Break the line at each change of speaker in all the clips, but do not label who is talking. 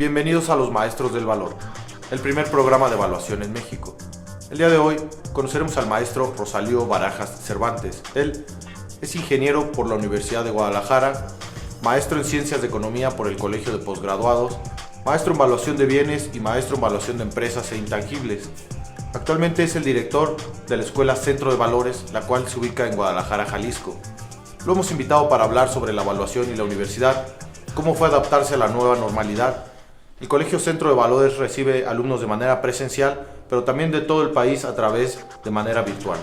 Bienvenidos a Los Maestros del Valor, el primer programa de evaluación en México. El día de hoy conoceremos al maestro Rosalío Barajas Cervantes. Él es ingeniero por la Universidad de Guadalajara, maestro en Ciencias de Economía por el Colegio de Postgraduados, maestro en Evaluación de Bienes y maestro en Evaluación de Empresas e Intangibles. Actualmente es el director de la Escuela Centro de Valores, la cual se ubica en Guadalajara, Jalisco. Lo hemos invitado para hablar sobre la evaluación y la universidad, cómo fue adaptarse a la nueva normalidad. El Colegio Centro de Valores recibe alumnos de manera presencial, pero también de todo el país a través de manera virtual.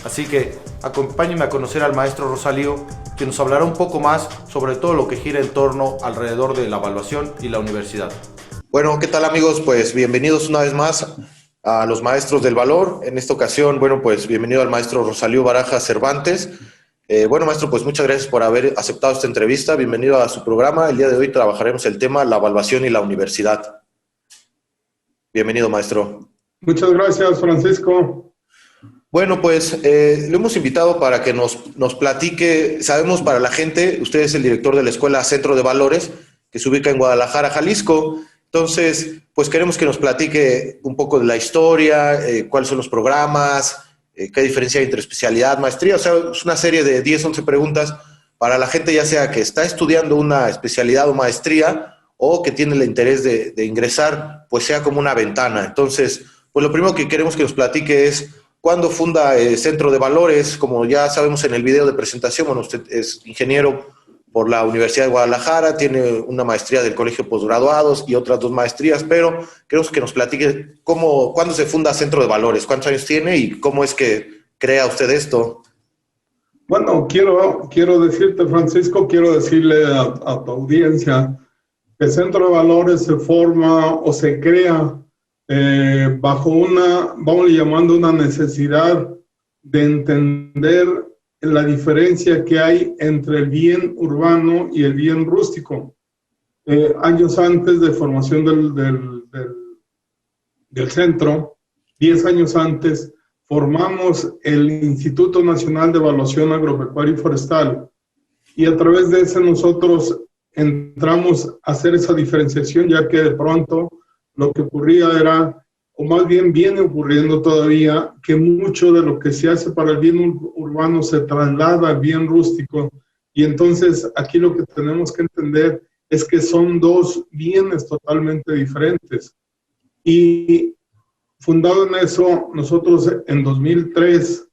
Así que acompáñenme a conocer al maestro Rosalío, que nos hablará un poco más sobre todo lo que gira en torno alrededor de la evaluación y la universidad. Bueno, ¿qué tal amigos? Pues bienvenidos una vez más a los Maestros del Valor. En esta ocasión, pues bienvenido al maestro Rosalío Barajas Cervantes. Maestro, pues muchas gracias por haber aceptado esta entrevista. Bienvenido a su programa. El día de hoy trabajaremos el tema la evaluación y la universidad. Bienvenido, maestro.
Muchas gracias, Francisco.
Bueno, pues lo hemos invitado para que nos platique. Sabemos, para la gente, usted es el director de la Escuela Centro de Valores, que se ubica en Guadalajara, Jalisco. Entonces, pues queremos que nos platique un poco de la historia, cuáles son los programas, qué diferencia hay entre especialidad, maestría. O sea, es una serie de 10, 11 preguntas para la gente, ya sea que está estudiando una especialidad o maestría o que tiene el interés de ingresar, pues sea como una ventana. Entonces, pues lo primero que queremos que nos platique es cuándo funda el Centro de Valores. Como ya sabemos en el video de presentación, bueno, usted es ingeniero por la Universidad de Guadalajara, tiene una maestría del Colegio de Postgraduados y otras 2 maestrías, pero queremos que nos platique cuándo se funda Centro de Valores, cuántos años tiene y cómo es que crea usted esto.
Bueno, quiero decirte, Francisco, quiero decirle a tu audiencia que el Centro de Valores se forma o se crea bajo vamos llamando una necesidad de entender la diferencia que hay entre el bien urbano y el bien rústico. Años antes de formación del centro, 10 años antes, formamos el Instituto Nacional de Evaluación Agropecuaria y Forestal, y a través de ese nosotros entramos a hacer esa diferenciación, ya que de pronto lo que ocurría era, o más bien viene ocurriendo todavía, que mucho de lo que se hace para el bien urbano se traslada al bien rústico. Y entonces aquí lo que tenemos que entender es que son 2 bienes totalmente diferentes. Y fundado en eso, nosotros en 2003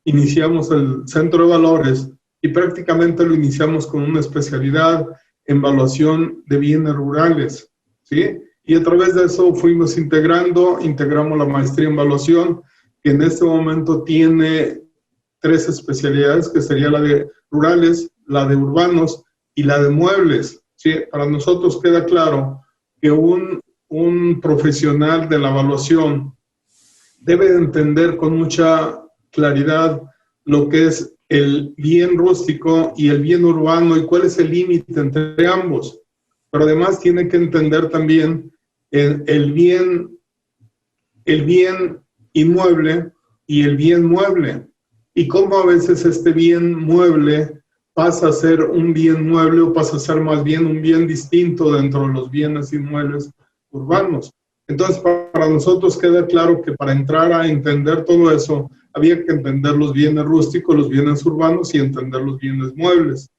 iniciamos el Centro de Valores y prácticamente lo iniciamos con una especialidad en evaluación de bienes rurales, ¿sí? Y a través de eso fuimos integramos la maestría en evaluación, que en este momento tiene 3 especialidades, que sería la de rurales, la de urbanos y la de muebles. ¿Sí? Para nosotros queda claro que un profesional de la evaluación debe entender con mucha claridad lo que es el bien rústico y el bien urbano y cuál es el límite entre ambos. Pero además tiene que entender también el bien inmueble y el bien mueble, y cómo a veces este bien mueble pasa a ser un bien mueble o pasa a ser más bien un bien distinto dentro de los bienes inmuebles urbanos. Entonces, para nosotros queda claro que para entrar a entender todo eso, había que entender los bienes rústicos, los bienes urbanos y entender los bienes muebles.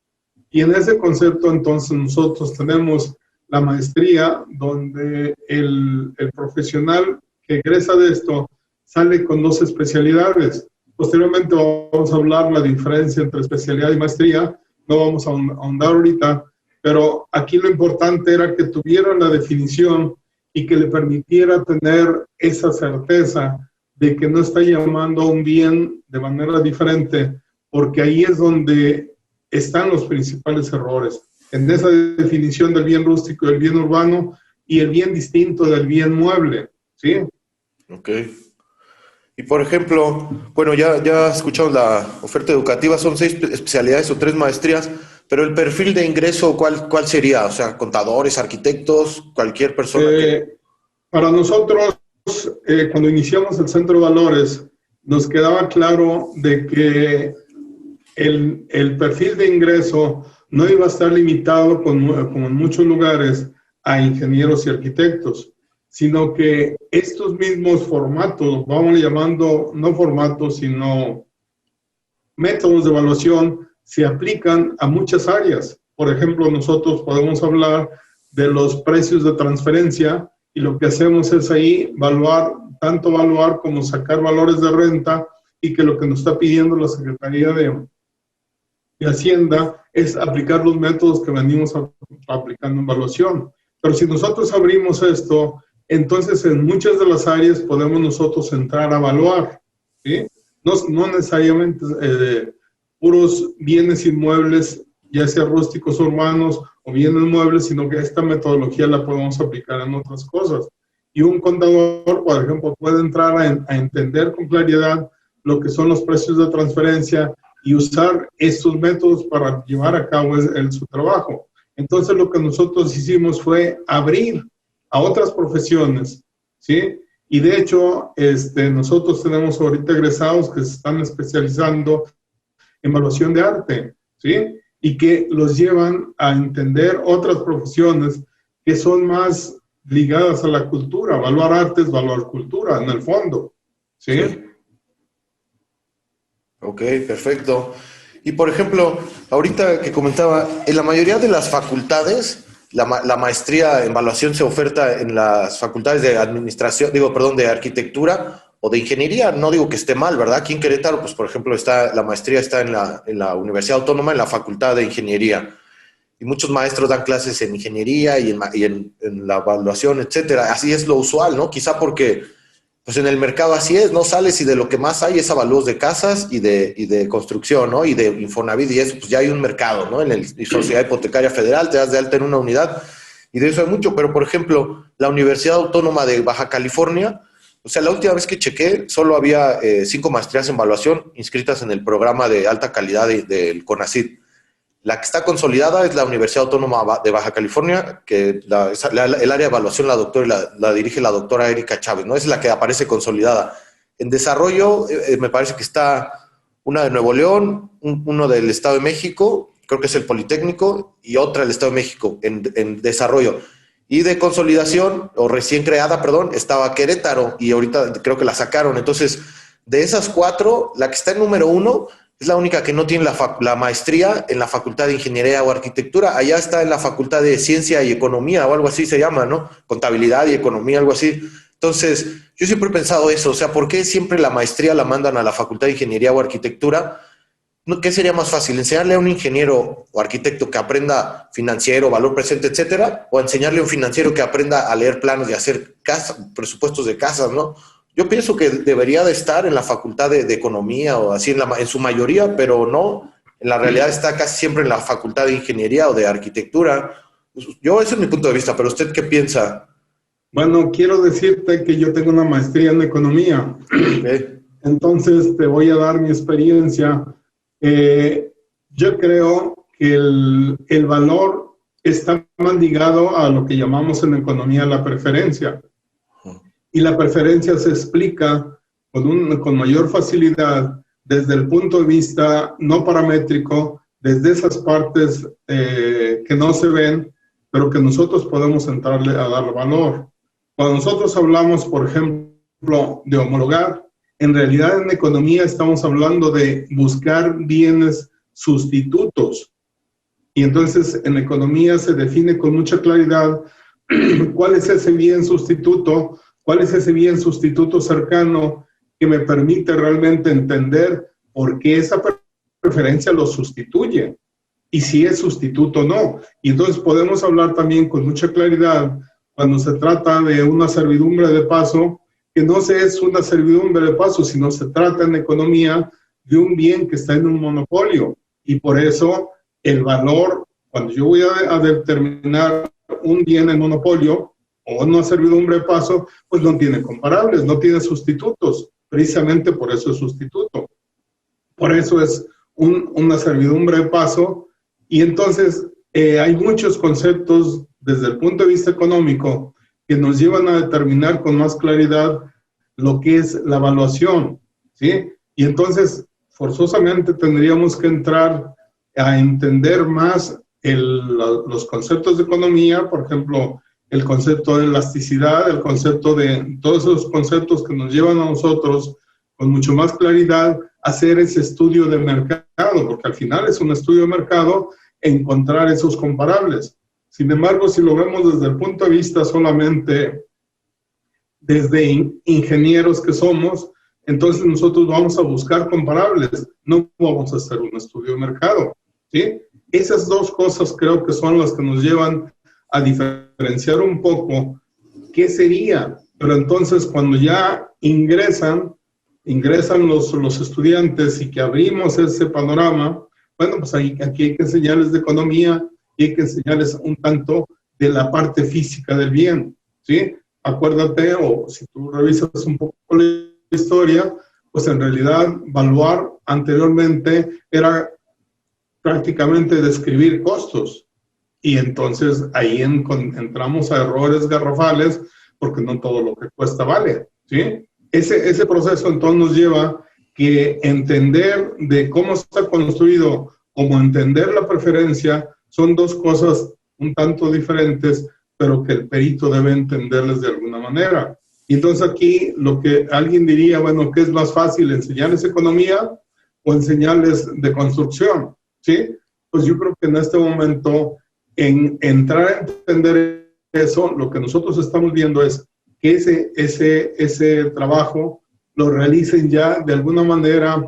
Y en ese concepto, entonces, nosotros tenemos la maestría, donde el profesional que egresa de esto sale con 2 especialidades. Posteriormente vamos a hablar la diferencia entre especialidad y maestría, no vamos a ahondar ahorita, pero aquí lo importante era que tuviera la definición y que le permitiera tener esa certeza de que no está llamando a un bien de manera diferente, porque ahí es donde están los principales errores, en esa definición del bien rústico y del bien urbano y el bien distinto del bien mueble, ¿sí?
Ok. Y por ejemplo, bueno, ya escuchamos la oferta educativa, son 6 especialidades o 3 maestrías, pero el perfil de ingreso, ¿cuál sería? O sea, contadores, arquitectos, cualquier persona
Para nosotros, cuando iniciamos el Centro de Valores, nos quedaba claro de que el perfil de ingreso no iba a estar limitado, como en muchos lugares, a ingenieros y arquitectos, sino que estos mismos formatos, vamos llamando, no formatos, sino métodos de evaluación, se aplican a muchas áreas. Por ejemplo, nosotros podemos hablar de los precios de transferencia y lo que hacemos es ahí tanto evaluar como sacar valores de renta, y que lo que nos está pidiendo la Secretaría de Hacienda es aplicar los métodos que venimos aplicando en evaluación. Pero si nosotros abrimos esto, entonces en muchas de las áreas podemos nosotros entrar a evaluar, ¿sí? No necesariamente puros bienes inmuebles, ya sea rústicos urbanos o bienes muebles, sino que esta metodología la podemos aplicar en otras cosas. Y un contador, por ejemplo, puede entrar a entender con claridad lo que son los precios de transferencia y usar estos métodos para llevar a cabo su trabajo. Entonces, lo que nosotros hicimos fue abrir a otras profesiones, ¿sí? Y de hecho, nosotros tenemos ahorita egresados que se están especializando en evaluación de arte, ¿sí? Y que los llevan a entender otras profesiones que son más ligadas a la cultura. Evaluar arte es evaluar cultura, en el fondo, ¿sí?
Sí. Ok, perfecto. Y por ejemplo, ahorita que comentaba, en la mayoría de las facultades, la maestría en evaluación se oferta en las facultades de administración, de arquitectura o de ingeniería. No digo que esté mal, ¿verdad? Aquí en Querétaro, pues por ejemplo, la maestría está en la Universidad Autónoma, en la Facultad de Ingeniería. Y muchos maestros dan clases en ingeniería y en la evaluación, etcétera. Así es lo usual, ¿no? Quizá porque pues en el mercado así es, ¿no? Sales y de lo que más hay es avalúos de casas y de construcción, ¿no? Y de Infonavit y eso, pues ya hay un mercado, ¿no? En la Sociedad Hipotecaria Federal te das de alta en una unidad y de eso hay mucho. Pero, por ejemplo, la Universidad Autónoma de Baja California, o sea, la última vez que chequé, solo había 5 maestrías en evaluación inscritas en el programa de alta calidad del CONACYT. La que está consolidada es la Universidad Autónoma de Baja California, que el área de evaluación la dirige la doctora Erika Chávez, ¿no? Es la que aparece consolidada. En desarrollo me parece que está una de Nuevo León, uno del Estado de México, creo que es el Politécnico, y otra del Estado de México en desarrollo. Y de consolidación, o recién creada, perdón, estaba Querétaro, y ahorita creo que la sacaron. Entonces, de esas 4, la que está en número 1 es la única que no tiene la maestría en la Facultad de Ingeniería o Arquitectura. Allá está en la Facultad de Ciencia y Economía o algo así se llama, ¿no? Contabilidad y Economía, algo así. Entonces, yo siempre he pensado eso, o sea, ¿por qué siempre la maestría la mandan a la Facultad de Ingeniería o Arquitectura? ¿Qué sería más fácil? ¿Enseñarle a un ingeniero o arquitecto que aprenda financiero, valor presente, etcétera? ¿O enseñarle a un financiero que aprenda a leer planos y hacer presupuestos de casas, ¿no? Yo pienso que debería de estar en la Facultad de Economía o así en su mayoría, pero no. En la realidad está casi siempre en la Facultad de Ingeniería o de Arquitectura. Ese es mi punto de vista, pero ¿usted qué piensa?
Bueno, quiero decirte que yo tengo una maestría en Economía.
Okay.
Entonces, te voy a dar mi experiencia. Yo creo que el valor está más ligado a lo que llamamos en economía la preferencia. Y la preferencia se explica con mayor facilidad desde el punto de vista no paramétrico, desde esas partes que no se ven, pero que nosotros podemos entrarle a dar valor. Cuando nosotros hablamos, por ejemplo, de homologar, en realidad en economía estamos hablando de buscar bienes sustitutos. Y entonces en economía se define con mucha claridad cuál es ese bien sustituto, cuál es ese bien sustituto cercano que me permite realmente entender por qué esa preferencia lo sustituye y si es sustituto o no. Y entonces podemos hablar también con mucha claridad cuando se trata de una servidumbre de paso, que no es una servidumbre de paso, sino se trata en economía de un bien que está en un monopolio. Y por eso el valor, cuando yo voy a determinar un bien en monopolio o una servidumbre de paso, pues no tiene comparables, no tiene sustitutos. Precisamente por eso es sustituto. Por eso es una servidumbre de paso. Y entonces hay muchos conceptos desde el punto de vista económico que nos llevan a determinar con más claridad lo que es la evaluación, ¿sí? Y entonces forzosamente tendríamos que entrar a entender más los conceptos de economía, por ejemplo, el concepto de elasticidad, el concepto de todos esos conceptos que nos llevan a nosotros con mucho más claridad a hacer ese estudio de mercado, porque al final es un estudio de mercado encontrar esos comparables. Sin embargo, si lo vemos desde el punto de vista solamente desde ingenieros que somos, entonces nosotros vamos a buscar comparables, no vamos a hacer un estudio de mercado, ¿sí? Esas dos cosas creo que son las que nos llevan a diferenciar un poco qué sería. Pero entonces cuando ya ingresan los estudiantes y que abrimos ese panorama, bueno, pues aquí hay que enseñarles de economía y hay que enseñarles un tanto de la parte física del bien, ¿sí? Acuérdate, o si tú revisas un poco la historia, pues en realidad Valuar anteriormente era prácticamente describir costos. Y entonces ahí entramos a errores garrafales porque no todo lo que cuesta vale, ¿sí? Ese proceso entonces nos lleva que entender de cómo está construido, como entender la preferencia, son dos cosas un tanto diferentes, pero que el perito debe entenderles de alguna manera. Y entonces aquí lo que alguien diría, bueno, ¿qué es más fácil, enseñarles economía o enseñarles de construcción? ¿Sí? Pues yo creo que en este momento, en entrar a entender eso, lo que nosotros estamos viendo es que ese trabajo lo realicen ya de alguna manera,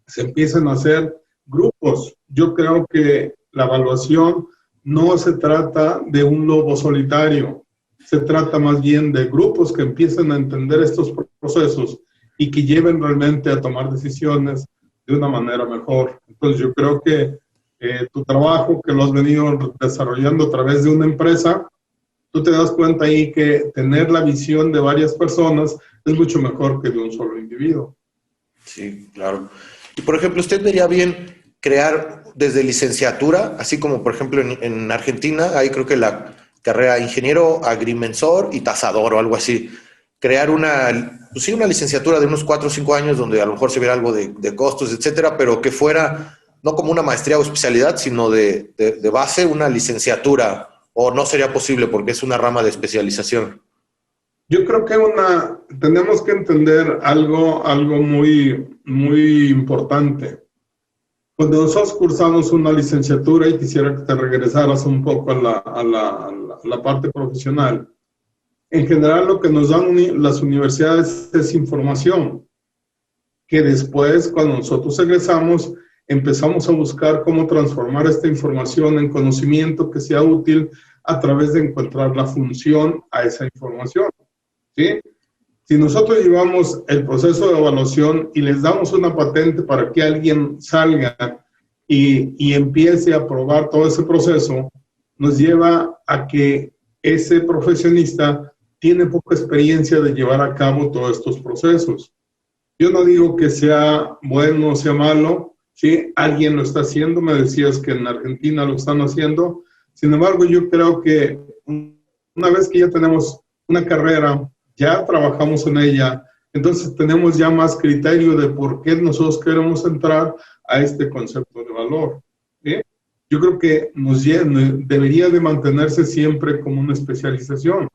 se empiezan a hacer grupos. Yo creo que la evaluación no se trata de un lobo solitario, se trata más bien de grupos que empiecen a entender estos procesos y que lleven realmente a tomar decisiones de una manera mejor. Entonces yo creo que tu trabajo que lo has venido desarrollando a través de una empresa, tú te das cuenta ahí que tener la visión de varias personas es mucho mejor que de un solo individuo.
Sí, claro. Y por ejemplo, ¿usted vería bien crear desde licenciatura, así como por ejemplo en Argentina, hay creo que la carrera ingeniero agrimensor y tasador o algo así, crear pues sí, una licenciatura de unos 4 o 5 años donde a lo mejor se viera algo de costos, etcétera, pero que fuera no como una maestría o especialidad, sino de base una licenciatura, o no sería posible porque es una rama de especialización?
Yo creo que tenemos que entender algo muy, muy importante. Cuando nosotros cursamos una licenciatura, y quisiera que te regresaras un poco a la parte profesional, en general lo que nos dan las universidades es información, que después, cuando nosotros egresamos, empezamos a buscar cómo transformar esta información en conocimiento que sea útil a través de encontrar la función a esa información, ¿sí? Si nosotros llevamos el proceso de evaluación y les damos una patente para que alguien salga y empiece a probar todo ese proceso, nos lleva a que ese profesionista tiene poca experiencia de llevar a cabo todos estos procesos. Yo no digo que sea bueno o sea malo, ¿sí? Alguien lo está haciendo, me decías que en Argentina lo están haciendo. Sin embargo, yo creo que una vez que ya tenemos una carrera, ya trabajamos en ella, entonces tenemos ya más criterio de por qué nosotros queremos entrar a este concepto de valor, ¿sí? Yo creo que debería de mantenerse siempre como una especialización,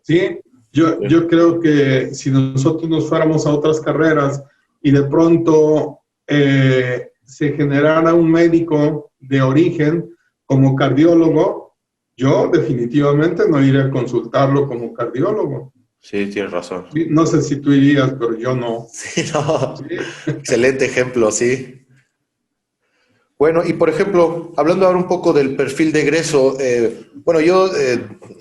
¿sí? Yo creo que si nosotros nos fuéramos a otras carreras y de pronto se generara un médico de origen como cardiólogo, yo definitivamente no iría a consultarlo como cardiólogo.
Sí, tienes razón.
No sé si tú irías, pero yo no.
Sí, no.
¿Sí?
Excelente ejemplo, sí. Bueno, y por ejemplo, hablando ahora un poco del perfil de egreso, bueno, yo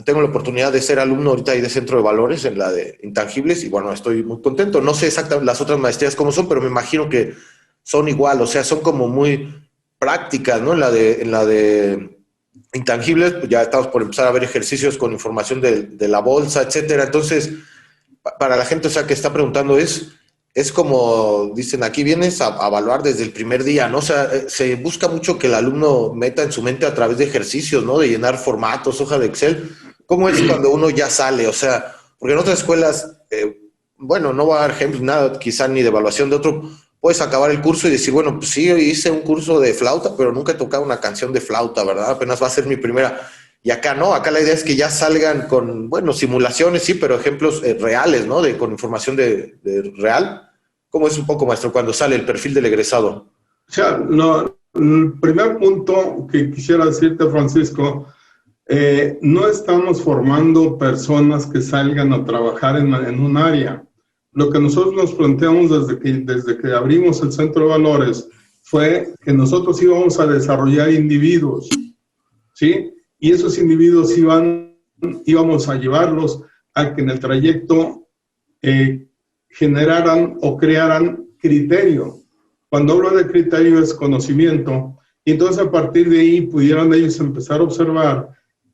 tengo la oportunidad de ser alumno ahorita ahí de Centro de Valores en la de Intangibles y bueno, estoy muy contento. No sé exactamente las otras maestrías cómo son, pero me imagino que son igual, o sea, son como muy prácticas, ¿no? En la de Intangibles, pues ya estamos por empezar a ver ejercicios con información de la bolsa, etcétera. Entonces, para la gente, o sea, que está preguntando es como dicen, aquí vienes a evaluar desde el primer día, ¿no? O sea, se busca mucho que el alumno meta en su mente a través de ejercicios, ¿no? De llenar formatos, hoja de Excel. ¿Cómo es cuando uno ya sale? O sea, porque en otras escuelas, bueno, no va a dar ejemplos, nada, quizá ni de evaluación de otro, puedes acabar el curso y decir, bueno, pues sí, hice un curso de flauta, pero nunca he tocado una canción de flauta, ¿verdad? Apenas va a ser mi primera. Y acá no, acá la idea es que ya salgan con, bueno, simulaciones, sí, pero ejemplos reales, ¿no? Con información de real. ¿Cómo es un poco, maestro, cuando sale el perfil del egresado?
O sea, el primer punto que quisiera decirte, Francisco, no estamos formando personas que salgan a trabajar en un área. Lo que nosotros nos planteamos desde que abrimos el Centro de Valores fue que nosotros íbamos a desarrollar individuos, ¿sí? Y esos individuos íbamos a llevarlos a que en el trayecto generaran o crearan criterio. Cuando hablo de criterio es conocimiento, y entonces a partir de ahí pudieran ellos empezar a observar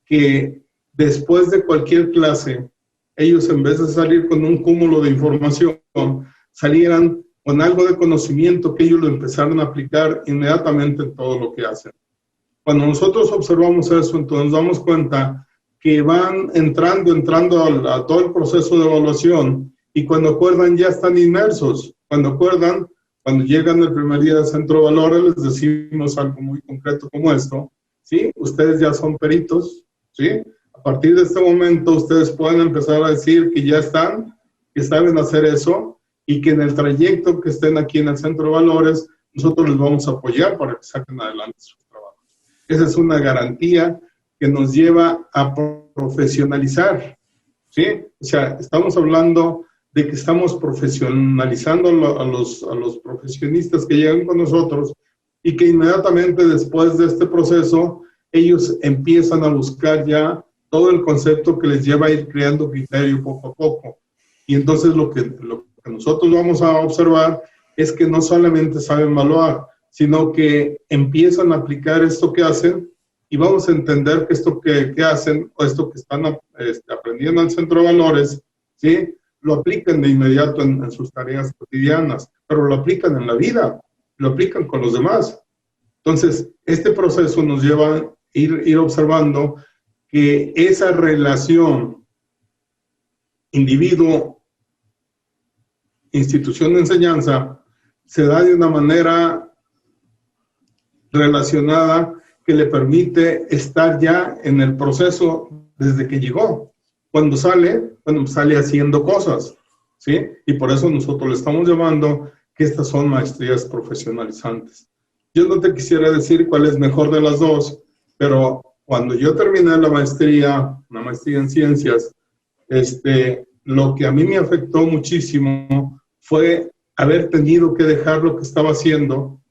que después de cualquier clase, ellos en vez de salir con un cúmulo de información, salieran con algo de conocimiento que ellos lo empezaron a aplicar inmediatamente en todo lo que hacen. Cuando nosotros observamos eso, entonces nos damos cuenta que van entrando a todo el proceso de evaluación, y cuando acuerdan ya están inmersos. Cuando acuerdan, cuando llegan el primer día de Centro de Valores, les decimos algo muy concreto como esto, ¿sí? Ustedes ya son peritos, ¿sí? A partir de este momento, ustedes pueden empezar a decir que ya están, que saben hacer eso, y que en el trayecto que estén aquí en el Centro de Valores, nosotros les vamos a apoyar para que saquen adelante sus trabajos. Esa es una garantía que nos lleva a profesionalizar, ¿sí? O sea, estamos hablando de que estamos profesionalizando a los profesionistas que llegan con nosotros, y que inmediatamente después de este proceso ellos empiezan a buscar ya todo el concepto que les lleva a ir creando criterio poco a poco. Y entonces lo que nosotros vamos a observar es que no solamente saben evaluar, sino que empiezan a aplicar esto que hacen, y vamos a entender que esto que hacen, o esto que están aprendiendo en el Centro de Valores, ¿sí?, lo aplican de inmediato en sus tareas cotidianas, pero lo aplican en la vida, lo aplican con los demás. Entonces, este proceso nos lleva a ir observando que esa relación individuo-institución de enseñanza se da de una manera relacionada que le permite estar ya en el proceso desde que llegó. Cuando sale haciendo cosas, ¿sí? Y por eso nosotros le estamos llamando que estas son maestrías profesionalizantes. Yo no te quisiera decir cuál es mejor de las dos, pero cuando yo terminé una maestría en ciencias, lo que a mí me afectó muchísimo fue haber tenido que dejar lo que estaba haciendo,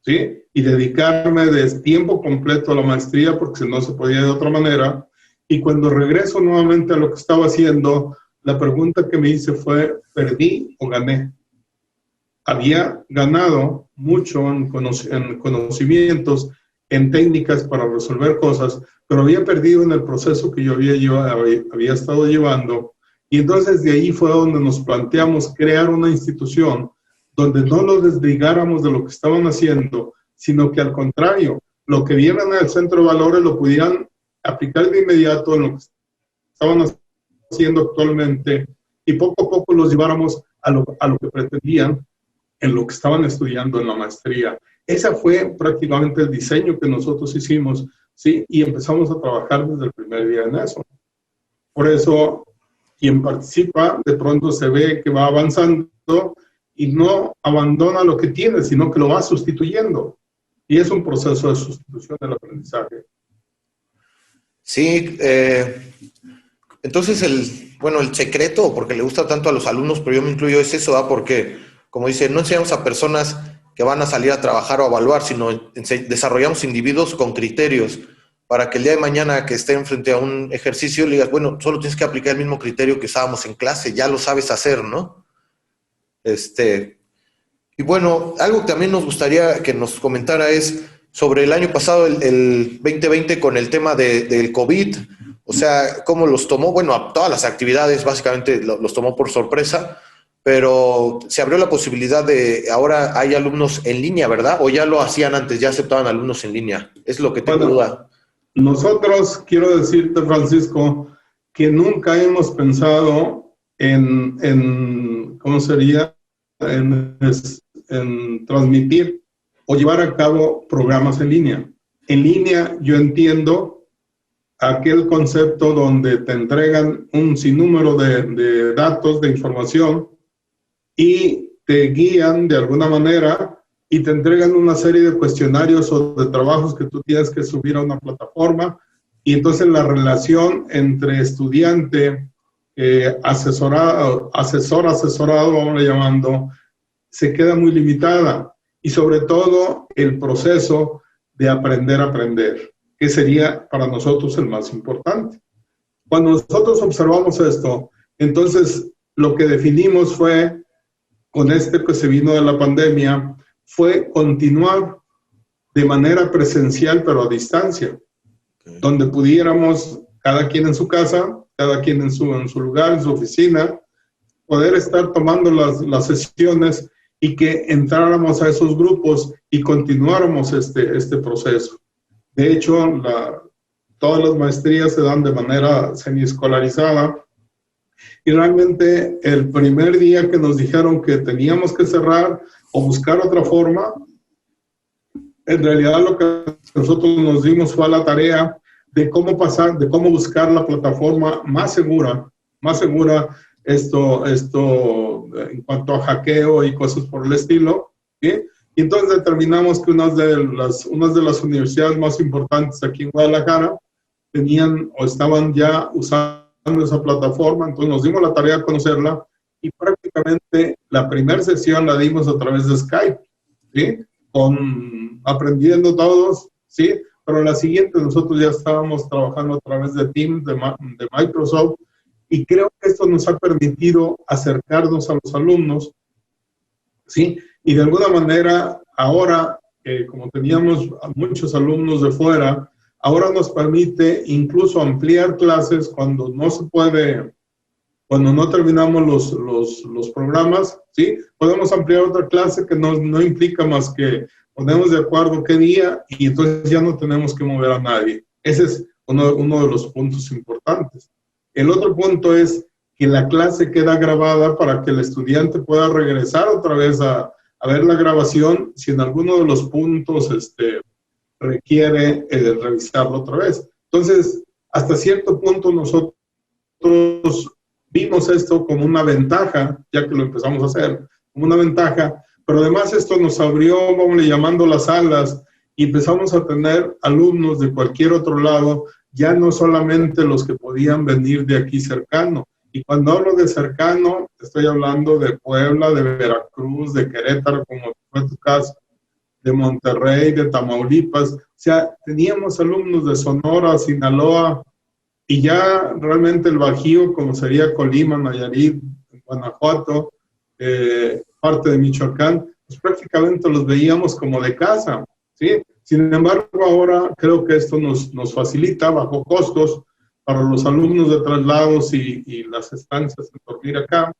¿sí?, y dedicarme de tiempo completo a la maestría, porque si no se podía de otra manera. Y cuando regreso nuevamente a lo que estaba haciendo, la pregunta que me hice fue, ¿perdí o gané? Había ganado mucho en conocimientos, en técnicas para resolver cosas, pero había perdido en el proceso que yo había estado llevando. Y entonces de ahí fue donde nos planteamos crear una institución donde no nos desligáramos de lo que estaban haciendo, sino que al contrario, lo que vieran en el Centro de Valores lo pudieran aplicar de inmediato en lo que estaban haciendo actualmente, y poco a poco los lleváramos a lo que pretendían en lo que estaban estudiando en la maestría. Ese fue prácticamente el diseño que nosotros hicimos, ¿sí? Y empezamos a trabajar desde el primer día en eso. Por eso, quien participa, de pronto se ve que va avanzando y no abandona lo que tiene, sino que lo va sustituyendo. Y es un proceso de sustitución del aprendizaje.
Sí, entonces el secreto, porque le gusta tanto a los alumnos, pero yo me incluyo, es eso, ¿ah? Porque, como dice, no enseñamos a personas que van a salir a trabajar o a evaluar, sino desarrollamos individuos con criterios, para que el día de mañana que estén frente a un ejercicio le digas, bueno, solo tienes que aplicar el mismo criterio que usábamos en clase, ya lo sabes hacer, ¿no? Y bueno, algo que también nos gustaría que nos comentara es sobre el año pasado, el 2020, con el tema del COVID, o sea, cómo los tomó, bueno, a todas las actividades básicamente los tomó por sorpresa, pero se abrió la posibilidad de, ahora hay alumnos en línea, ¿verdad? ¿O ya lo hacían antes, ya aceptaban alumnos en línea? Es lo que tengo duda.
Nosotros, quiero decirte, Francisco, que nunca hemos pensado ¿cómo sería? En transmitir o llevar a cabo programas en línea. En línea, yo entiendo aquel concepto donde te entregan un sinnúmero de datos, de información, y te guían de alguna manera y te entregan una serie de cuestionarios o de trabajos que tú tienes que subir a una plataforma, y entonces la relación entre estudiante, asesorado, vamos llamando, se queda muy limitada, y sobre todo el proceso de aprender a aprender, que sería para nosotros el más importante. Cuando nosotros observamos esto, entonces lo que definimos fue, con este que se vino de la pandemia, fue continuar de manera presencial pero a distancia, donde pudiéramos, cada quien en su casa, cada quien en su lugar, en su oficina, poder estar tomando las sesiones y que entráramos a esos grupos y continuáramos este proceso. De hecho, todas las maestrías se dan de manera semiescolarizada, y realmente el primer día que nos dijeron que teníamos que cerrar o buscar otra forma, en realidad lo que nosotros nos dimos fue a la tarea de cómo buscar la plataforma más segura esto en cuanto a hackeo y cosas por el estilo, ¿sí? Y entonces determinamos que unas de las universidades más importantes aquí en Guadalajara tenían o estaban ya usando esa plataforma, entonces nos dimos la tarea de conocerla, y prácticamente la primera sesión la dimos a través de Skype, ¿sí? Aprendiendo todos, ¿sí? Pero la siguiente nosotros ya estábamos trabajando a través de Teams, de Microsoft, y creo que esto nos ha permitido acercarnos a los alumnos, ¿sí? Y de alguna manera, ahora, como teníamos a muchos alumnos de fuera, ahora nos permite incluso ampliar clases cuando no se puede, cuando no terminamos los programas, ¿sí? Podemos ampliar otra clase que no implica más que ponemos de acuerdo qué día, y entonces ya no tenemos que mover a nadie. Ese es uno de los puntos importantes. El otro punto es que la clase queda grabada para que el estudiante pueda regresar otra vez a ver la grabación si en alguno de los puntos requiere revisarlo otra vez. Entonces, hasta cierto punto nosotros vimos esto como una ventaja, ya que lo empezamos a hacer, como una ventaja, pero además esto nos abrió, vamos llamando, las alas, y empezamos a tener alumnos de cualquier otro lado, ya no solamente los que podían venir de aquí cercano. Y cuando hablo de cercano, estoy hablando de Puebla, de Veracruz, de Querétaro, como fue tu caso, de Monterrey, de Tamaulipas. O sea, teníamos alumnos de Sonora, Sinaloa, y ya realmente el Bajío, como sería Colima, Nayarit, Guanajuato, parte de Michoacán, pues prácticamente los veíamos como de casa, ¿sí? Sin embargo, ahora creo que esto nos facilita, bajo costos, para los alumnos de traslados y las estancias en dormir acá,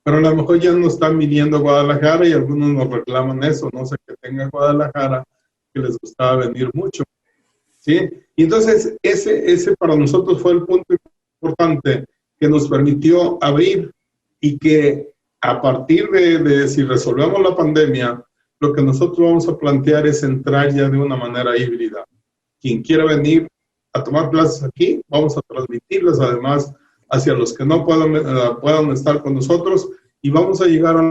pero a lo mejor ya no están viniendo a Guadalajara, y algunos nos reclaman eso, no sé, que tenga Guadalajara, que les gustaba venir mucho, ¿sí? Y entonces ese para nosotros fue el punto importante que nos permitió abrir, y que a partir de si resolvemos la pandemia, lo que nosotros vamos a plantear es entrar ya de una manera híbrida. Quien quiera venir a tomar clases aquí, vamos a transmitirlas además hacia los que no puedan estar con nosotros, y vamos a llegar a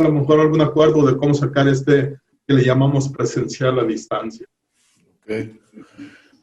lo mejor a algún acuerdo de cómo sacar que le llamamos presencial a distancia.
Okay.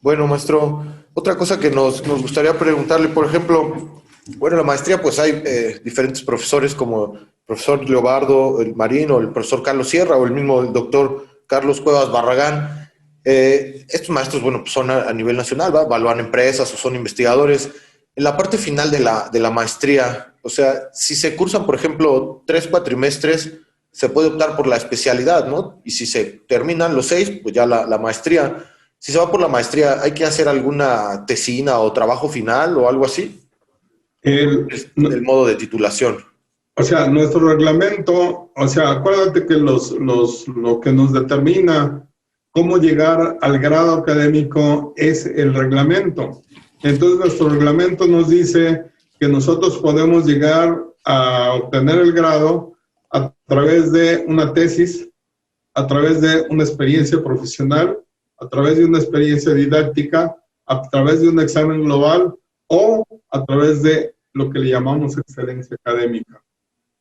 Bueno, maestro, otra cosa que nos gustaría preguntarle, por ejemplo, bueno, en la maestría pues hay diferentes profesores, como el profesor Leobardo el Marín, o el profesor Carlos Sierra, o el mismo doctor Carlos Cuevas Barragán. Estos maestros, bueno, pues son a nivel nacional, ¿va? Evalúan empresas o son investigadores. En la parte final de la maestría, o sea, si se cursan, por ejemplo, 3 cuatrimestres, se puede optar por la especialidad, ¿no? Y si se terminan los 6, pues ya la maestría. Si se va por la maestría, ¿hay que hacer alguna tesina o trabajo final o algo así? El modo de titulación.
O sea, nuestro reglamento, o sea, acuérdate que lo que nos determina cómo llegar al grado académico es el reglamento. Entonces, nuestro reglamento nos dice que nosotros podemos llegar a obtener el grado a través de una tesis, a través de una experiencia profesional, a través de una experiencia didáctica, a través de un examen global o a través de lo que le llamamos excelencia académica.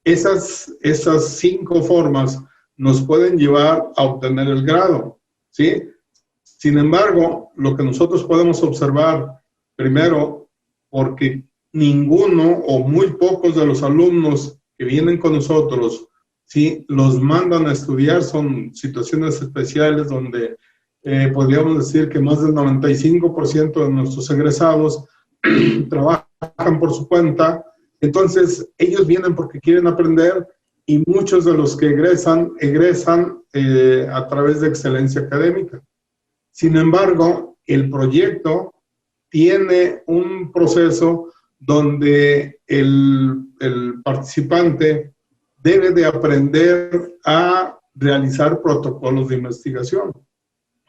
Esas 5 formas nos pueden llevar a obtener el grado, ¿sí? Sin embargo, lo que nosotros podemos observar, primero, porque ninguno o muy pocos de los alumnos que vienen con nosotros, ¿sí?, los mandan a estudiar, son situaciones especiales donde podríamos decir que más del 95% de nuestros egresados trabajan por su cuenta. Entonces, ellos vienen porque quieren aprender y muchos de los que egresan a través de excelencia académica. Sin embargo, el proyecto tiene un proceso donde el participante debe de aprender a realizar protocolos de investigación,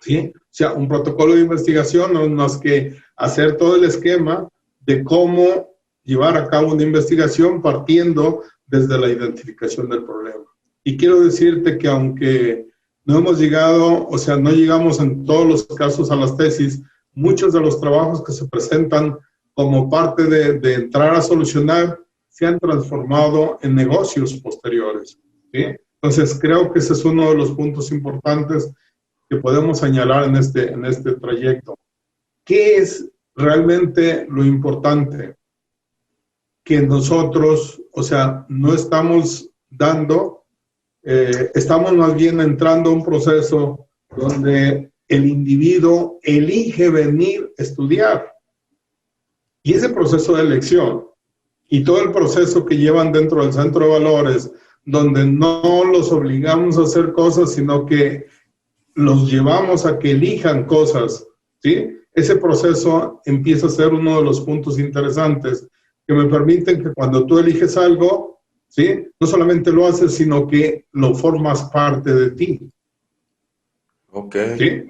¿sí? O sea, un protocolo de investigación no es más que hacer todo el esquema de cómo llevar a cabo una investigación partiendo desde la identificación del problema. Y quiero decirte que aunque no hemos llegado, o sea, no llegamos en todos los casos a las tesis, muchos de los trabajos que se presentan como parte de entrar a solucionar se han transformado en negocios posteriores, ¿sí? Entonces, creo que ese es uno de los puntos importantes que podemos señalar en este trayecto. ¿Qué es realmente lo importante? Que nosotros, o sea, no estamos dando, estamos más bien entrando a un proceso donde el individuo elige venir a estudiar. Y ese proceso de elección y todo el proceso que llevan dentro del centro de valores, donde no los obligamos a hacer cosas, sino que los llevamos a que elijan cosas, ¿sí? Ese proceso empieza a ser uno de los puntos interesantes que me permiten que cuando tú eliges algo, ¿sí?, no solamente lo haces, sino que lo formas parte de ti.
Ok.
¿Sí?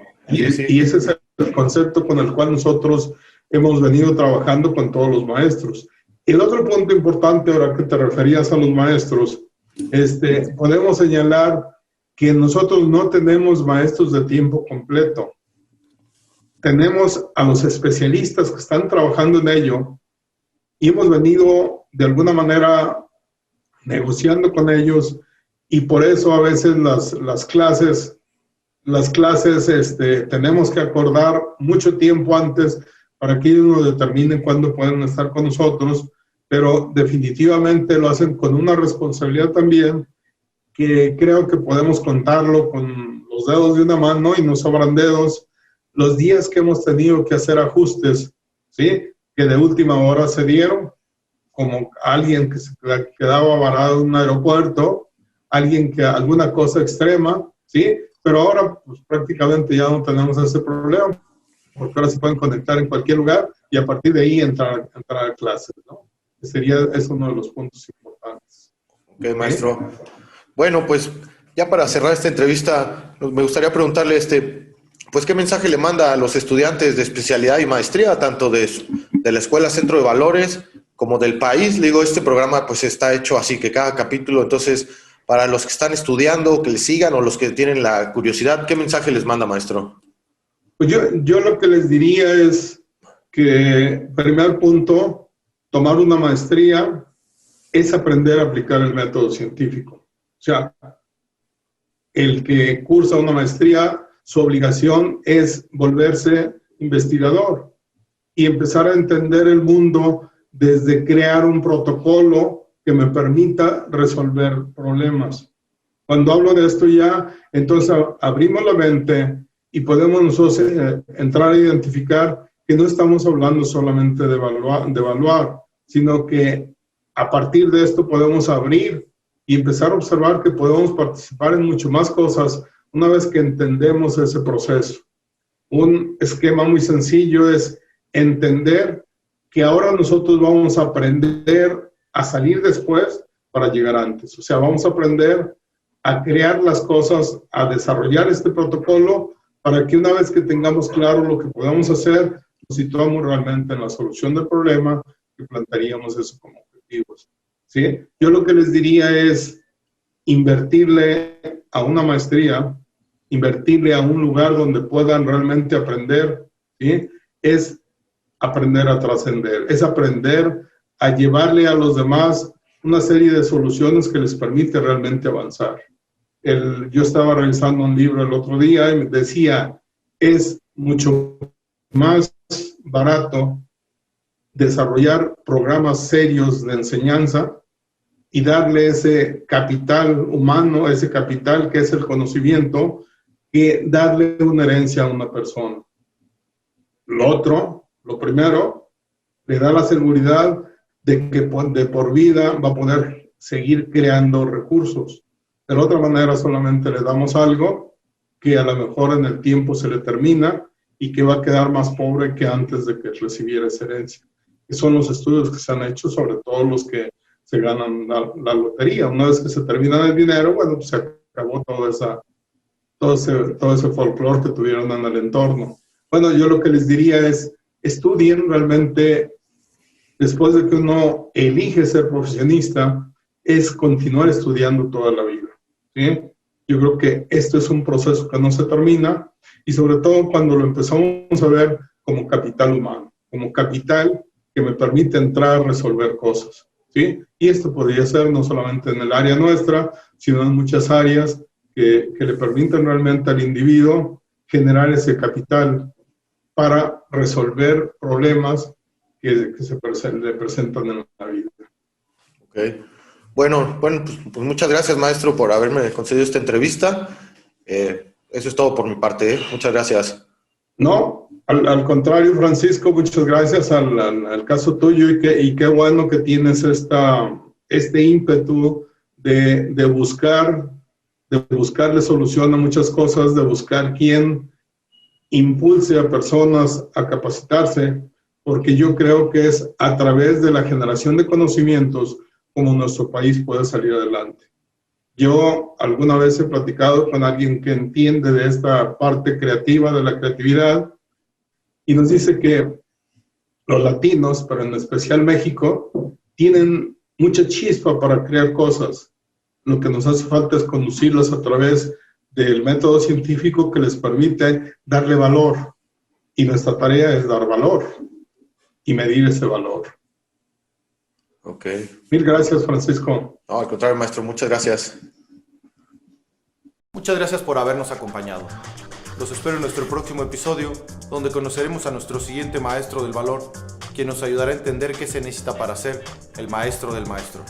Sí.
Y ese es el concepto con el cual nosotros hemos venido trabajando con todos los maestros. El otro punto importante, ahora que te referías a los maestros, podemos señalar que nosotros no tenemos maestros de tiempo completo. Tenemos a los especialistas que están trabajando en ello y hemos venido de alguna manera negociando con ellos y por eso a veces las clases tenemos que acordar mucho tiempo antes para que ellos nos determinen cuándo pueden estar con nosotros, pero definitivamente lo hacen con una responsabilidad también que creo que podemos contarlo con los dedos de una mano y nos sobran dedos. Los días que hemos tenido que hacer ajustes, ¿sí?, que de última hora se dieron, como alguien que se quedaba varado en un aeropuerto, alguien que alguna cosa extrema, ¿sí? Pero ahora pues, prácticamente ya no tenemos ese problema, porque ahora se pueden conectar en cualquier lugar y a partir de ahí entrar a clases, ¿no? Es uno de los puntos importantes.
Ok, maestro. Bueno, pues ya para cerrar esta entrevista, me gustaría preguntarle, pues, ¿qué mensaje le manda a los estudiantes de especialidad y maestría, tanto de la Escuela Centro de Valores como del país? Le digo, este programa pues está hecho así que cada capítulo, entonces, para los que están estudiando, que les sigan o los que tienen la curiosidad, ¿qué mensaje les manda, maestro?
Pues yo lo que les diría es que, primer punto, tomar una maestría es aprender a aplicar el método científico. O sea, el que cursa una maestría, su obligación es volverse investigador y empezar a entender el mundo desde crear un protocolo que me permita resolver problemas. Cuando hablo de esto ya, entonces abrimos la mente y podemos nosotros entrar a identificar que no estamos hablando solamente de evaluar, sino que a partir de esto podemos abrir y empezar a observar que podemos participar en mucho más cosas una vez que entendemos ese proceso. Un esquema muy sencillo es entender que ahora nosotros vamos a aprender a salir después para llegar antes. O sea, vamos a aprender a crear las cosas, a desarrollar este protocolo para que una vez que tengamos claro lo que podemos hacer, nos situamos realmente en la solución del problema y plantearíamos eso como objetivos. ¿Sí? Yo lo que les diría es invertirle a una maestría, invertirle a un lugar donde puedan realmente aprender, ¿sí? es aprender a trascender, es aprender a llevarle a los demás una serie de soluciones que les permite realmente avanzar. Yo estaba revisando un libro el otro día y me decía, es mucho más barato desarrollar programas serios de enseñanza y darle ese capital humano, ese capital que es el conocimiento, que darle una herencia a una persona. Lo primero, le da la seguridad de que de por vida va a poder seguir creando recursos. De la otra manera, solamente le damos algo que a lo mejor en el tiempo se le termina y que va a quedar más pobre que antes de que recibiera esa herencia. Y son los estudios que se han hecho, sobre todo los que se ganan la lotería. Una vez que se termina el dinero, bueno, pues se acabó todo ese folclore que tuvieron en el entorno. Bueno, yo lo que les diría es, estudien realmente, después de que uno elige ser profesionista, es continuar estudiando toda la vida, ¿sí? Yo creo que esto es un proceso que no se termina, y sobre todo cuando lo empezamos a ver como capital humano, como capital que me permite entrar a resolver cosas, ¿sí? Y esto podría ser no solamente en el área nuestra, sino en muchas áreas que le permiten realmente al individuo generar ese capital para resolver problemas que le presentan en la vida.
Okay. Bueno, pues muchas gracias, maestro, por haberme concedido esta entrevista. Eso es todo por mi parte, ¿eh? Muchas gracias.
No, al contrario, Francisco, muchas gracias al caso tuyo y qué bueno que tienes este ímpetu de buscarle solución a muchas cosas, de buscar quién impulse a personas a capacitarse, porque yo creo que es a través de la generación de conocimientos como nuestro país puede salir adelante. Yo alguna vez he platicado con alguien que entiende de esta parte creativa, de la creatividad, y nos dice que los latinos, pero en especial México, tienen mucha chispa para crear cosas. Lo que nos hace falta es conducirlos a través del método científico que les permite darle valor. Y nuestra tarea es dar valor y medir ese valor.
Ok.
Mil gracias, Francisco.
No, al contrario, maestro, muchas gracias. Muchas gracias por habernos acompañado. Los espero en nuestro próximo episodio, donde conoceremos a nuestro siguiente maestro del valor, quien nos ayudará a entender qué se necesita para ser el maestro del maestro.